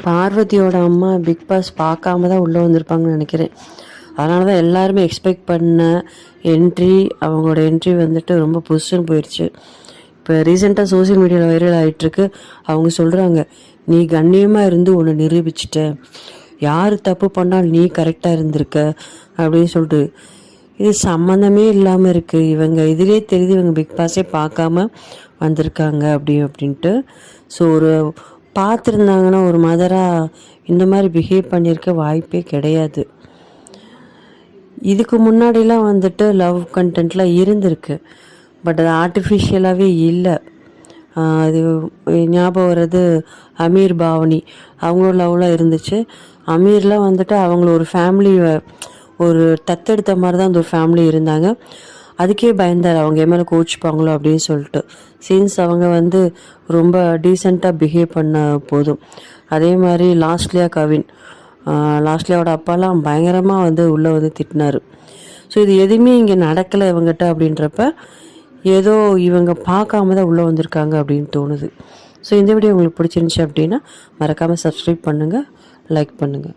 பார்வதியோட அம்மா big pass பார்க்காம தான் உள்ளே வந்திருப்பாங்கன்னு நினைக்கிறேன். அதனால தான் எல்லாருமே எக்ஸ்பெக்ட் பண்ண அவங்களோட என்ட்ரி வந்துட்டு ரொம்ப புதுசுன்னு போயிடுச்சு. இப்போ ரீசெண்டாக சோசியல் மீடியாவில் வைரல் ஆகிட்டுருக்கு. அவங்க சொல்கிறாங்க, நீ கண்ணியமாக இருந்து ஒன்று நிரூபிச்சிட்ட, யார் தப்பு பண்ணாலும் நீ கரெக்டாக இருந்திருக்க அப்படின்னு சொல்லிட்டு. இது சம்மந்தமே இல்லாமல் இருக்குது. இவங்க இதிலே தெரியுது இவங்க பிக் பாஸே பார்க்காம வந்திருக்காங்க அப்படின்ட்டு. ஸோ ஒரு பார்த்துருந்தாங்கன்னா ஒரு மதராக இந்த மாதிரி பிஹேவ் பண்ணியிருக்க வாய்ப்பே கிடையாது. இதுக்கு முன்னாடிலாம் வந்துட்டு லவ் கண்டென்ட்லாம் இருந்திருக்கு, பட் அது ஆர்டிஃபிஷியலாகவே இல்லை. அது ஞாபகம் வர்றது அமீர் பாவனி, அவங்களோட லவ்லாம் இருந்துச்சு. அமீர்லாம் வந்துட்டு அவங்கள ஒரு ஃபேமிலி, ஒரு தத்தெடுத்த மாதிரி தான் அந்த ஒரு ஃபேமிலி இருந்தாங்க. அதுக்கே பயந்தார் அவங்க என் மேலே கோச்சிப்பாங்களோ அப்படின்னு சொல்லிட்டு. சீன்ஸ் அவங்க வந்து ரொம்ப டீசெண்டாக பிஹேவ் பண்ண போதும். அதே மாதிரி கவின், லாஸ்ட்லியாவோட அப்பாலாம் பயங்கரமாக வந்து உள்ளே வந்து திட்டினார். ஸோ இது எதுவுமே இங்கே நடக்கலை இவங்ககிட்ட அப்படின்றப்ப ஏதோ இவங்க பார்க்காம தான் உள்ளே வந்திருக்காங்க அப்படின்னு தோணுது. ஸோ இந்த வீடியோ உங்களுக்கு பிடிச்சிருந்துச்சி அப்படின்னா மறக்காமல் சப்ஸ்கிரைப் பண்ணுங்கள், லைக் பண்ணுங்கள்.